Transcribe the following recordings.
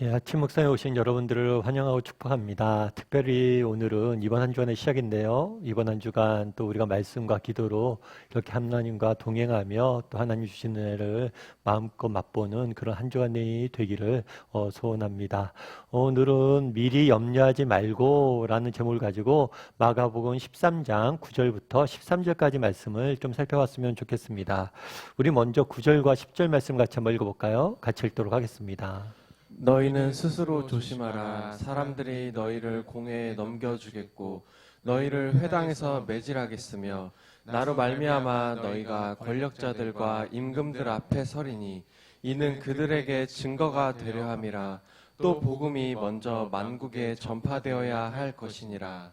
예, 아침 묵상에 오신 여러분들을 환영하고 축복합니다. 특별히 오늘은 이번 한 주간의 시작인데요. 이번 한 주간 또 우리가 말씀과 기도로 이렇게 하나님과 동행하며 또 하나님 주신 은혜를 마음껏 맛보는 그런 한 주간이 되기를 소원합니다. 오늘은 미리 염려하지 말고 라는 제목을 가지고 마가복음 13장 9절부터 13절까지 말씀을 좀 살펴봤으면 좋겠습니다. 우리 먼저 9절과 10절 말씀 같이 한번 읽어볼까요? 같이 읽도록 하겠습니다. 너희는 스스로 조심하라. 사람들이 너희를 공회에 넘겨주겠고 너희를 회당에서 매질하겠으며 나로 말미암아 너희가 권력자들과 임금들 앞에 서리니 이는 그들에게 증거가 되려 함이라. 또 복음이 먼저 만국에 전파되어야 할 것이니라.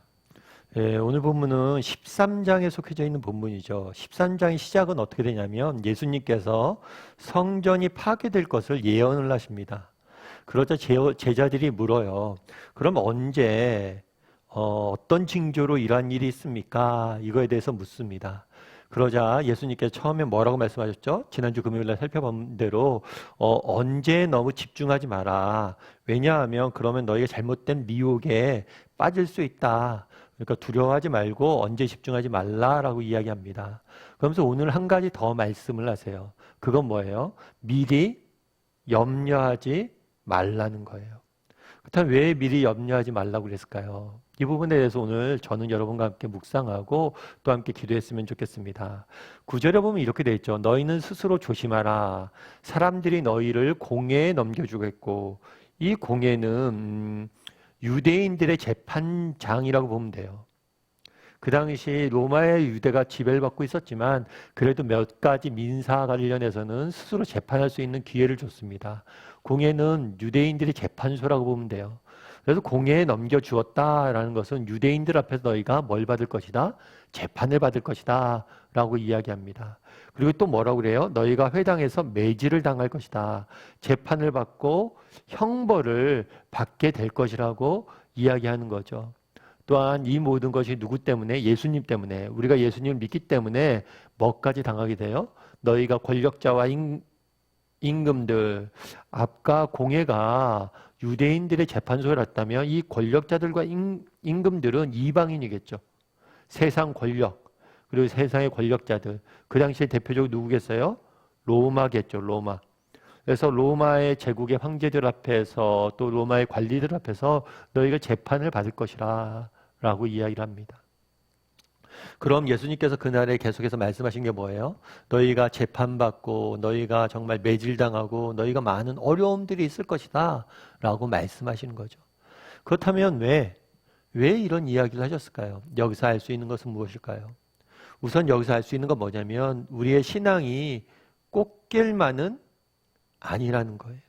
예, 오늘 본문은 13장에 속해져 있는 본문이죠. 13장의 시작은 어떻게 되냐면 예수님께서 성전이 파괴될 것을 예언을 하십니다. 그러자 제자들이 물어요. 그럼 언제 어떤 징조로 이러한 일이 있습니까? 이거에 대해서 묻습니다. 그러자 예수님께서 처음에 뭐라고 말씀하셨죠? 지난주 금요일날 살펴본 대로 언제에 너무 집중하지 마라. 왜냐하면 그러면 너희가 잘못된 미혹에 빠질 수 있다. 그러니까 두려워하지 말고 언제 집중하지 말라라고 이야기합니다. 그러면서 오늘 한 가지 더 말씀을 하세요. 그건 뭐예요? 미리 염려하지 말라는 거예요. 그렇다면 왜 미리 염려하지 말라고 그랬을까요? 이 부분에 대해서 오늘 저는 여러분과 함께 묵상하고 또 함께 기도했으면 좋겠습니다. 9절에 보면 이렇게 되어 있죠. 너희는 스스로 조심하라. 사람들이 너희를 공회에 넘겨주겠고, 이 공회는 유대인들의 재판장이라고 보면 돼요. 그 당시 로마의 유대가 지배를 받고 있었지만 그래도 몇 가지 민사 관련해서는 스스로 재판할 수 있는 기회를 줬습니다. 공회는 유대인들의 재판소라고 보면 돼요. 그래서 공회에 넘겨주었다라는 것은 유대인들 앞에서 너희가 뭘 받을 것이다? 재판을 받을 것이다 라고 이야기합니다. 그리고 또 뭐라고 그래요? 너희가 회당에서 매질을 당할 것이다. 재판을 받고 형벌을 받게 될 것이라고 이야기하는 거죠. 또한 이 모든 것이 누구 때문에? 예수님 때문에. 우리가 예수님을 믿기 때문에 뭐까지 당하게 돼요? 너희가 권력자와 임금들, 아까 공회가 유대인들의 재판소였다면 이 권력자들과 임금들은 이방인이겠죠. 세상 권력, 그리고 세상의 권력자들. 그 당시에 대표적으로 누구겠어요? 로마겠죠, 로마. 그래서 로마의 제국의 황제들 앞에서 또 로마의 관리들 앞에서 너희가 재판을 받을 것이라 라고 이야기를 합니다. 그럼 예수님께서 그날에 계속해서 말씀하신 게 뭐예요? 너희가 재판받고 너희가 정말 매질당하고 너희가 많은 어려움들이 있을 것이다 라고 말씀하시는 거죠. 그렇다면 왜 이런 이야기를 하셨을까요? 여기서 알 수 있는 것은 무엇일까요? 우선 여기서 알 수 있는 건 뭐냐면 우리의 신앙이 꽃길만은 아니라는 거예요.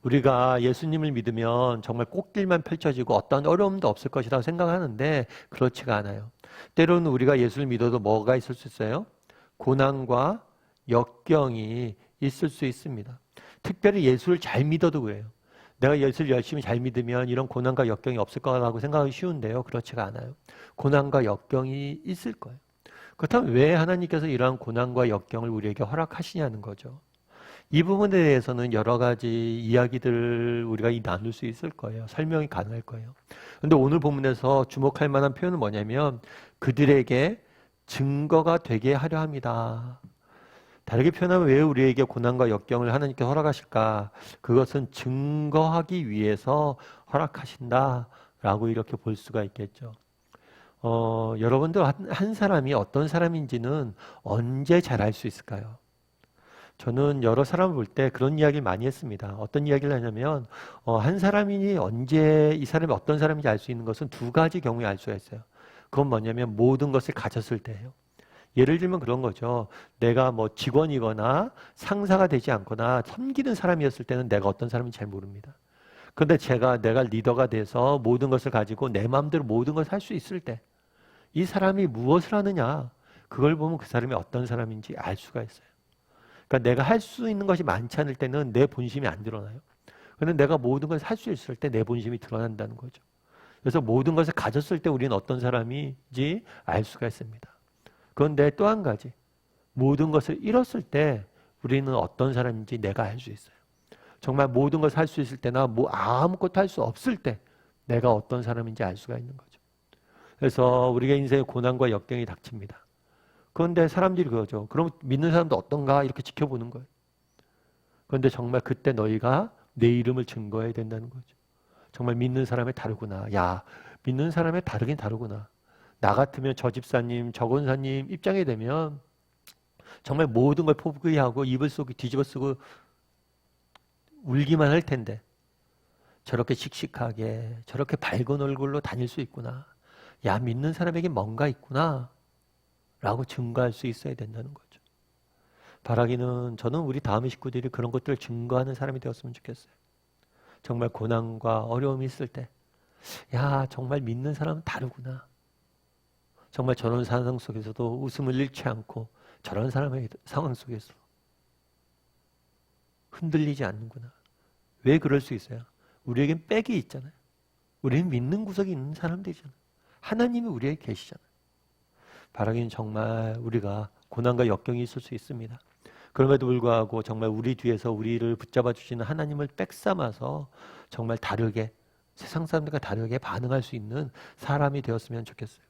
우리가 예수님을 믿으면 정말 꽃길만 펼쳐지고 어떤 어려움도 없을 것이라고 생각하는데 그렇지가 않아요. 때로는 우리가 예수를 믿어도 뭐가 있을 수 있어요? 고난과 역경이 있을 수 있습니다. 특별히 예수를 잘 믿어도 그래요. 내가 예수를 열심히 잘 믿으면 이런 고난과 역경이 없을 거라고 생각하기 쉬운데요. 그렇지가 않아요. 고난과 역경이 있을 거예요. 그렇다면 왜 하나님께서 이러한 고난과 역경을 우리에게 허락하시냐는 거죠. 이 부분에 대해서는 여러 가지 이야기들을 우리가 나눌 수 있을 거예요. 설명이 가능할 거예요. 그런데 오늘 본문에서 주목할 만한 표현은 뭐냐면 그들에게 증거가 되게 하려 합니다. 다르게 표현하면 왜 우리에게 고난과 역경을 하나님께 허락하실까? 그것은 증거하기 위해서 허락하신다라고 이렇게 볼 수가 있겠죠. 여러분들 한 사람이 어떤 사람인지는 언제 잘 알 수 있을까요? 저는 여러 사람을 볼 때 그런 이야기를 많이 했습니다. 어떤 이야기를 하냐면 한 사람이 언제 이 사람이 어떤 사람인지 알 수 있는 것은 두 가지 경우에 알 수가 있어요. 그건 뭐냐면 모든 것을 가졌을 때예요. 예를 들면 그런 거죠. 내가 뭐 직원이거나 상사가 되지 않거나 섬기는 사람이었을 때는 내가 어떤 사람인지 잘 모릅니다. 그런데 내가 리더가 돼서 모든 것을 가지고 내 마음대로 모든 것을 할 수 있을 때 이 사람이 무엇을 하느냐 그걸 보면 그 사람이 어떤 사람인지 알 수가 있어요. 그러니까 내가 할 수 있는 것이 많지 않을 때는 내 본심이 안 드러나요. 그런데 내가 모든 것을 할 수 있을 때 내 본심이 드러난다는 거죠. 그래서 모든 것을 가졌을 때 우리는 어떤 사람인지 알 수가 있습니다. 그런데 또 한 가지, 모든 것을 잃었을 때 우리는 어떤 사람인지 내가 알 수 있어요. 정말 모든 걸 살 수 있을 때나 뭐 아무것도 할 수 없을 때 내가 어떤 사람인지 알 수가 있는 거죠. 그래서 우리가 인생의 고난과 역경이 닥칩니다. 그런데 사람들이 그러죠. 그럼 믿는 사람도 어떤가 이렇게 지켜보는 거예요. 그런데 정말 그때 너희가 내 이름을 증거해야 된다는 거죠. 정말 믿는 사람이 다르구나. 야, 믿는 사람이 다르긴 다르구나. 나 같으면 저 집사님, 저 권사님 입장에 되면 정말 모든 걸 포기하고 이불 속에 뒤집어 쓰고 울기만 할 텐데 저렇게 씩씩하게 저렇게 밝은 얼굴로 다닐 수 있구나. 야, 믿는 사람에게 뭔가 있구나 라고 증거할 수 있어야 된다는 거죠. 바라기는 저는 우리 다음의 식구들이 그런 것들을 증거하는 사람이 되었으면 좋겠어요. 정말 고난과 어려움이 있을 때 야, 정말 믿는 사람은 다르구나. 정말 저런 상황 속에서도 웃음을 잃지 않고 저런 사람의 상황 속에서 흔들리지 않는구나. 왜 그럴 수 있어요? 우리에겐 백이 있잖아요. 우리는 믿는 구석이 있는 사람들이잖아요. 하나님이 우리에게 계시잖아요. 바라기는 정말 우리가 고난과 역경이 있을 수 있습니다. 그럼에도 불구하고 정말 우리 뒤에서 우리를 붙잡아 주시는 하나님을 백삼아서 정말 다르게 세상 사람들과 다르게 반응할 수 있는 사람이 되었으면 좋겠어요.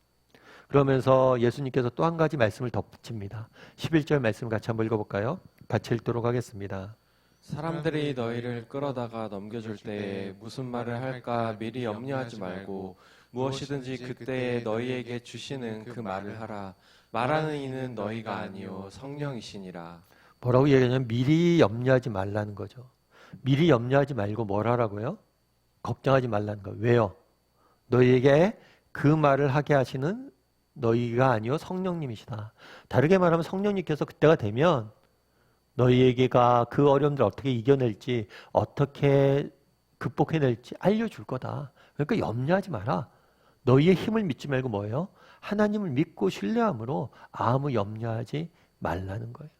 그러면서 예수님께서 또 한 가지 말씀을 덧붙입니다. 11절 말씀 같이 한번 읽어볼까요? 같이 읽도록 하겠습니다. 사람들이 너희를 끌어다가 넘겨줄 때에 무슨 말을 할까 미리 염려하지 말고 무엇이든지 그때에 너희에게 주시는 그 말을 하라. 말하는 이는 너희가 아니요 성령이시니라. 뭐라고 얘기하냐면 미리 염려하지 말라는 거죠. 미리 염려하지 말고 뭘 하라고요? 걱정하지 말라는 거예요. 왜요? 너희에게 그 말을 하게 하시는 너희가 아니요 성령님이시다. 다르게 말하면 성령님께서 그때가 되면 너희에게가 그 어려움들 어떻게 이겨낼지 어떻게 극복해낼지 알려줄 거다. 그러니까 염려하지 마라. 너희의 힘을 믿지 말고 뭐예요? 하나님을 믿고 신뢰함으로 아무 염려하지 말라는 거예요.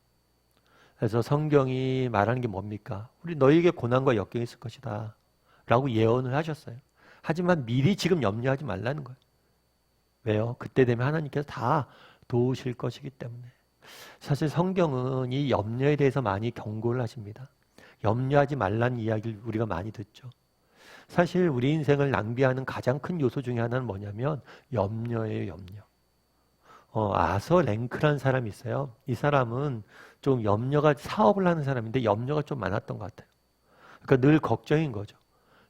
그래서 성경이 말하는 게 뭡니까? 우리 너희에게 고난과 역경이 있을 것이다 라고 예언을 하셨어요. 하지만 미리 지금 염려하지 말라는 거예요. 왜요? 그때 되면 하나님께서 다 도우실 것이기 때문에. 사실 성경은 이 염려에 대해서 많이 경고를 하십니다. 염려하지 말라는 이야기를 우리가 많이 듣죠. 사실 우리 인생을 낭비하는 가장 큰 요소 중에 하나는 뭐냐면 염려예요, 염려. 아서 랭크라는 사람이 있어요. 이 사람은 좀 염려가 사업을 하는 사람인데 염려가 좀 많았던 것 같아요. 그러니까 늘 걱정인 거죠.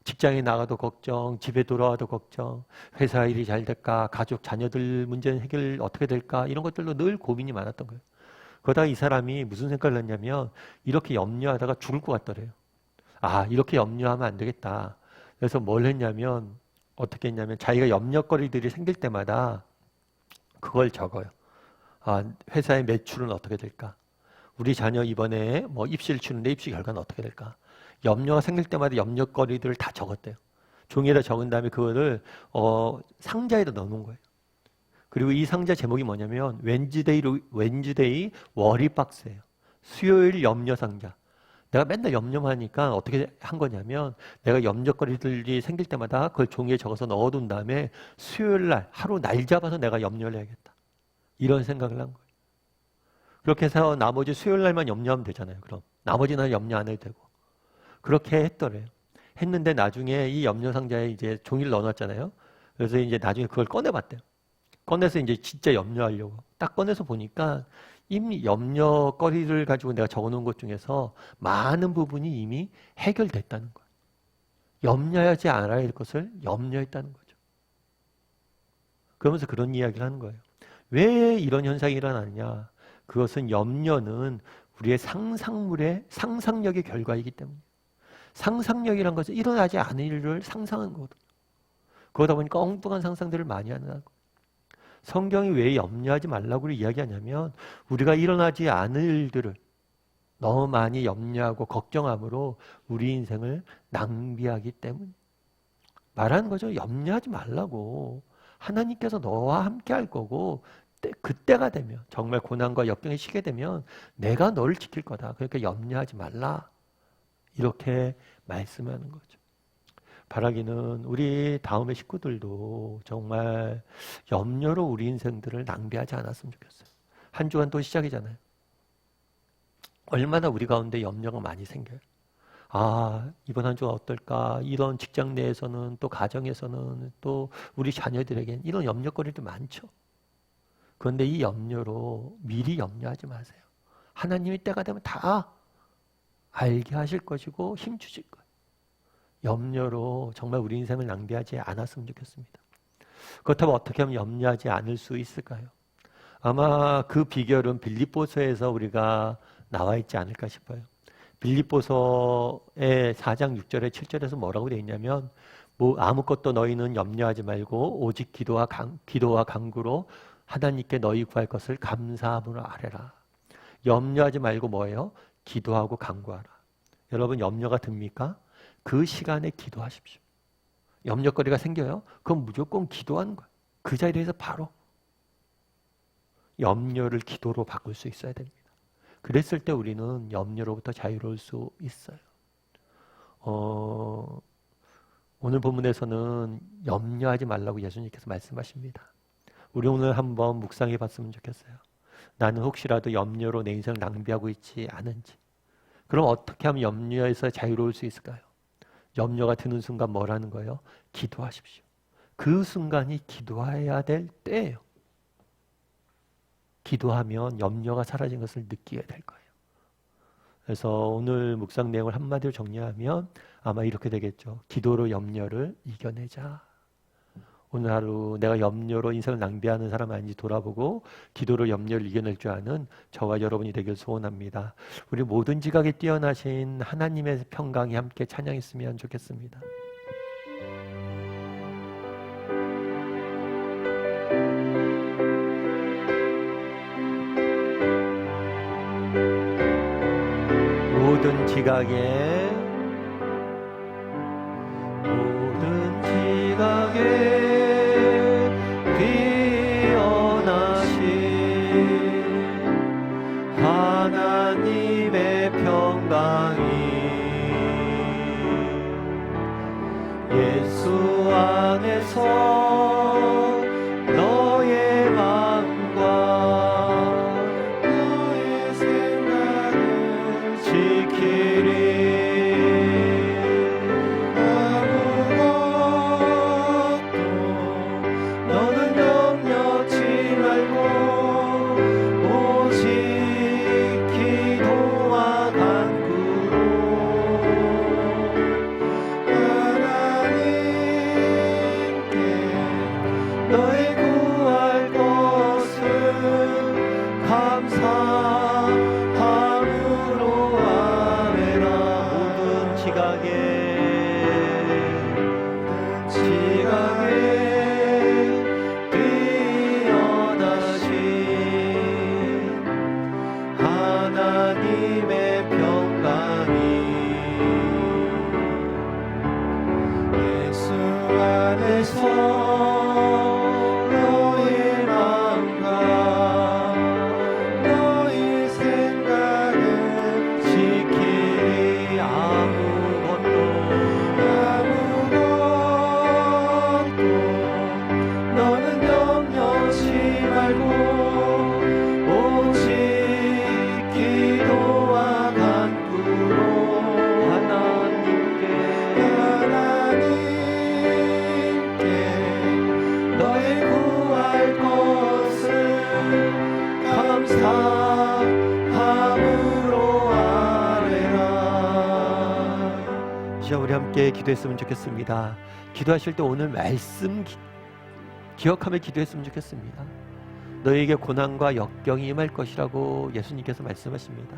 직장에 나가도 걱정, 집에 돌아와도 걱정, 회사 일이 잘 될까, 가족, 자녀들 문제는 해결 어떻게 될까 이런 것들로 늘 고민이 많았던 거예요. 그러다가 이 사람이 무슨 생각을 했냐면 이렇게 염려하다가 죽을 것 같더래요. 아, 이렇게 염려하면 안 되겠다. 그래서 뭘 했냐면 어떻게 했냐면 자기가 염려거리들이 생길 때마다 그걸 적어요. 아, 회사의 매출은 어떻게 될까? 우리 자녀 이번에 뭐 입시를 치는데 입시 결과는 어떻게 될까? 염려가 생길 때마다 염려거리들을 다 적었대요. 종이에다 적은 다음에 그거를 상자에다 넣어놓은 거예요. 그리고 이 상자 제목이 뭐냐면 웬즈데이 워리박스예요. 수요일 염려 상자. 내가 맨날 염려하니까 어떻게 한 거냐면 내가 염려거리들이 생길 때마다 그걸 종이에 적어서 넣어둔 다음에 수요일 날 하루 날 잡아서 내가 염려를 해야겠다. 이런 생각을 한 거예요. 그렇게 해서 나머지 수요일 날만 염려하면 되잖아요. 그럼 나머지 날 염려 안 해도 되고. 그렇게 했더래요. 했는데 나중에 이 염려 상자에 이제 종이를 넣어놨잖아요. 그래서 이제 나중에 그걸 꺼내봤대요. 꺼내서 이제 진짜 염려하려고. 딱 꺼내서 보니까 이미 염려거리를 가지고 내가 적어놓은 것 중에서 많은 부분이 이미 해결됐다는 거예요. 염려하지 않아야 할 것을 염려했다는 거죠. 그러면서 그런 이야기를 하는 거예요. 왜 이런 현상이 일어나느냐? 그것은 염려는 우리의 상상력의 결과이기 때문이에요. 상상력이란 것은 일어나지 않을 일을 상상한 거거든요. 그러다 보니까 엉뚱한 상상들을 많이 하는 거예요. 성경이 왜 염려하지 말라고 이야기하냐면 우리가 일어나지 않을 일들을 너무 많이 염려하고 걱정함으로 우리 인생을 낭비하기 때문에 말하는 거죠. 염려하지 말라고. 하나님께서 너와 함께 할 거고 그때가 되면 정말 고난과 역경에 시게 되면 내가 너를 지킬 거다. 그러니까 염려하지 말라. 이렇게 말씀하는 거죠. 바라기는 우리 다음의 식구들도 정말 염려로 우리 인생들을 낭비하지 않았으면 좋겠어요. 한 주간 또 시작이잖아요. 얼마나 우리 가운데 염려가 많이 생겨요. 이번 한 주가 어떨까? 이런 직장 내에서는 또 가정에서는 또 우리 자녀들에겐 이런 염려거리도 많죠. 그런데 이 염려로 미리 염려하지 마세요. 하나님이 때가 되면 다 알게 하실 것이고 힘 주실 거예요. 염려로 정말 우리 인생을 낭비하지 않았으면 좋겠습니다. 그렇다면 어떻게 하면 염려하지 않을 수 있을까요? 아마 그 비결은 빌립보서에서 우리가 나와 있지 않을까 싶어요. 빌립보서의 4장 6절에 7절에서 뭐라고 되어 있냐면 아무것도 너희는 염려하지 말고 오직 기도와 간구로 하나님께 너희 구할 것을 감사함으로 아뢰라. 염려하지 말고 뭐예요? 기도하고 간구하라. 여러분 염려가 듭니까? 그 시간에 기도하십시오. 염려거리가 생겨요? 그럼 무조건 기도하는 거예요. 그 자리에서 바로 염려를 기도로 바꿀 수 있어야 됩니다. 그랬을 때 우리는 염려로부터 자유로울 수 있어요. 오늘 본문에서는 염려하지 말라고 예수님께서 말씀하십니다. 우리 오늘 한번 묵상해 봤으면 좋겠어요. 나는 혹시라도 염려로 내 인생을 낭비하고 있지 않은지. 그럼 어떻게 하면 염려에서 자유로울 수 있을까요? 염려가 드는 순간 뭐라는 거예요? 기도하십시오. 그 순간이 기도해야 될 때예요. 기도하면 염려가 사라진 것을 느끼게 될 거예요. 그래서 오늘 묵상 내용을 한마디로 정리하면 아마 이렇게 되겠죠. 기도로 염려를 이겨내자. 오늘 하루 내가 염려로 인생을 낭비하는 사람 아닌지 돌아보고 기도로 염려를 이겨낼 줄 아는 저와 여러분이 되길 소원합니다. 우리 모든 지각에 뛰어나신 하나님의 평강이 함께 찬양했으면 좋겠습니다. 모든 지각에 하나님의 평강이 예수 안에서 너의 마음과 너의 생각을 지키리. 아무것도 너는 염려치 말고 오직 기도와 간구로 하나님께 너의 구할 것을 감사함으로 아뢰라. 모든 지각에 뛰어나신 하나님의 평강이 예수 안에서 너의 마음과 너의 생각을 지키리. 아무것도 너는 염려치 말고 오직 기도와 간구로 하나님께 너의 구할 것을 감사함으로 아뢰라. 시작 우리 함께 기도했으면 좋겠습니다. 기도하실 때 오늘 말씀 기억하며 기도했으면 좋겠습니다. 너에게 고난과 역경이 임할 것이라고 예수님께서 말씀하십니다.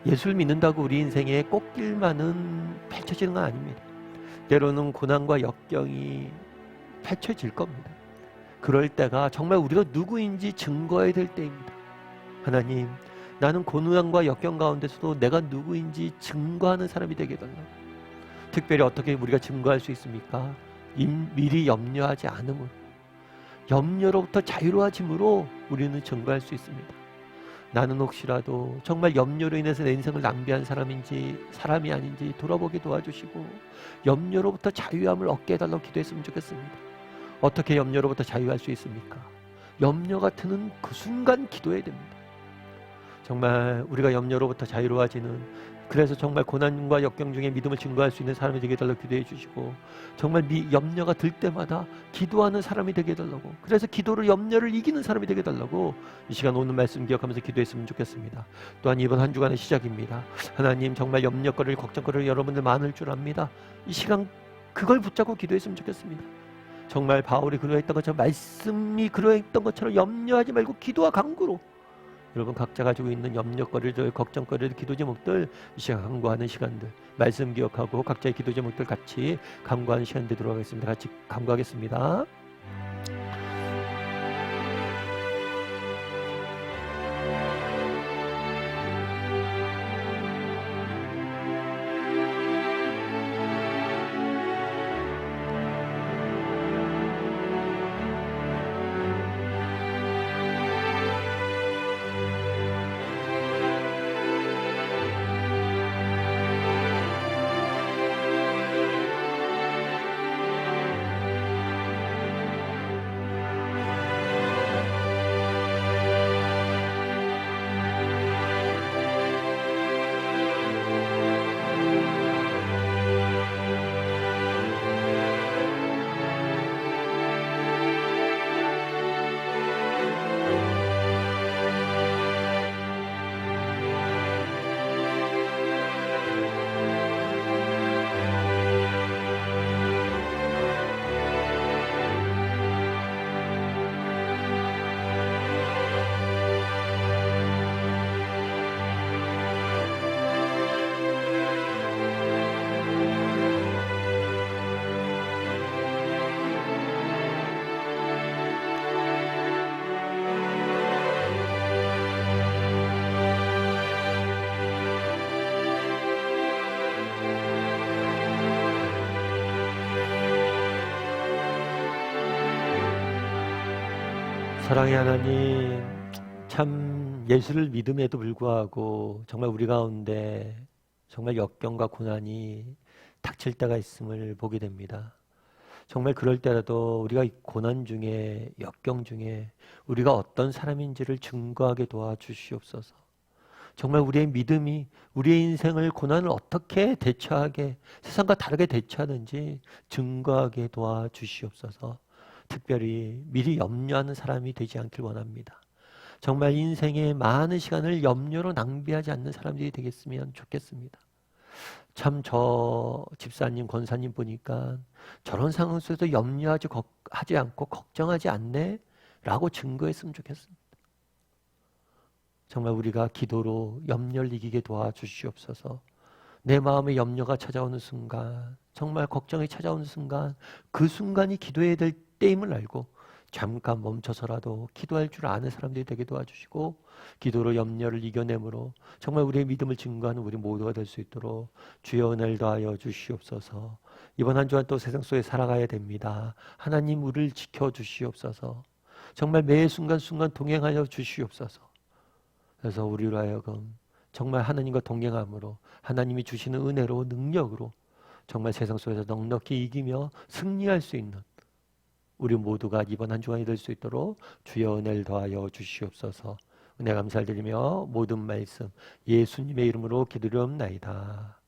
예수를 믿는다고 우리 인생에 꽃길만은 펼쳐지는 건 아닙니다. 때로는 고난과 역경이 펼쳐질 겁니다. 그럴 때가 정말 우리가 누구인지 증거해야 될 때입니다. 하나님, 나는 고난과 역경 가운데서도 내가 누구인지 증거하는 사람이 되게 해달라고. 특별히 어떻게 우리가 증거할 수 있습니까? 미리 염려하지 않음으로, 염려로부터 자유로워짐으로 우리는 증거할 수 있습니다. 나는 혹시라도 정말 염려로 인해서 내 인생을 낭비한 사람이 아닌지 돌아보게 도와주시고 염려로부터 자유함을 얻게 해달라고 기도했으면 좋겠습니다. 어떻게 염려로부터 자유할 수 있습니까? 염려가 드는 그 순간 기도해야 됩니다. 정말 우리가 염려로부터 자유로워지는 그래서 정말 고난과 역경 중에 믿음을 증거할 수 있는 사람이 되게 해달라고 기도해 주시고, 정말 염려가 들 때마다 기도하는 사람이 되게 해달라고, 그래서 기도로 염려를 이기는 사람이 되게 해달라고 이 시간 오늘 말씀 기억하면서 기도했으면 좋겠습니다. 또한 이번 한 주간의 시작입니다. 하나님, 정말 염려거리를 걱정거리를 여러분들 많을 줄 압니다. 이 시간 그걸 붙잡고 기도했으면 좋겠습니다. 정말 바울이 그러했던 것처럼, 말씀이 그러했던 것처럼 염려하지 말고 기도와 간구로 여러분 각자 가지고 있는 염려거리들, 걱정거리들, 기도 제목들 이 시간 간구하는 시간들, 말씀 기억하고 각자의 기도 제목들 같이 간구하는 시간 되도록 하겠습니다. 같이 간구하겠습니다. 사랑의 하나님, 참 예수를 믿음에도 불구하고 정말 우리 가운데 정말 역경과 고난이 닥칠 때가 있음을 보게 됩니다. 정말 그럴 때라도 우리가 이 고난 중에, 역경 중에 우리가 어떤 사람인지를 증거하게 도와주시옵소서. 정말 우리의 믿음이 우리의 인생을, 고난을 어떻게 대처하게, 세상과 다르게 대처하는지 증거하게 도와주시옵소서. 특별히 미리 염려하는 사람이 되지 않길 원합니다. 정말 인생의 많은 시간을 염려로 낭비하지 않는 사람들이 되겠으면 좋겠습니다. 참 저 집사님, 권사님 보니까 저런 상황 속에서 하지 않고 걱정하지 않네? 라고 증거했으면 좋겠습니다. 정말 우리가 기도로 염려를 이기게 도와주시옵소서. 내 마음에 염려가 찾아오는 순간, 정말 걱정이 찾아오는 순간, 그 순간이 기도해야 될 때임을 알고 잠깐 멈춰서라도 기도할 줄 아는 사람들이 되게 도와주시고, 기도로 염려를 이겨내므로 정말 우리의 믿음을 증거하는 우리 모두가 될 수 있도록 주여 은혜를 더하여 주시옵소서. 이번 한 주간 또 세상 속에 살아가야 됩니다. 하나님 우리를 지켜주시옵소서. 정말 매 순간순간 동행하여 주시옵소서. 그래서 우리로 하여금 정말 하나님과 동행함으로, 하나님이 주시는 은혜로, 능력으로 정말 세상 속에서 넉넉히 이기며 승리할 수 있는 우리 모두가 이번 한 주간이 될 수 있도록 주여 은혜를 더하여 주시옵소서. 은혜 감사를 드리며 모든 말씀 예수님의 이름으로 기도드리옵나이다.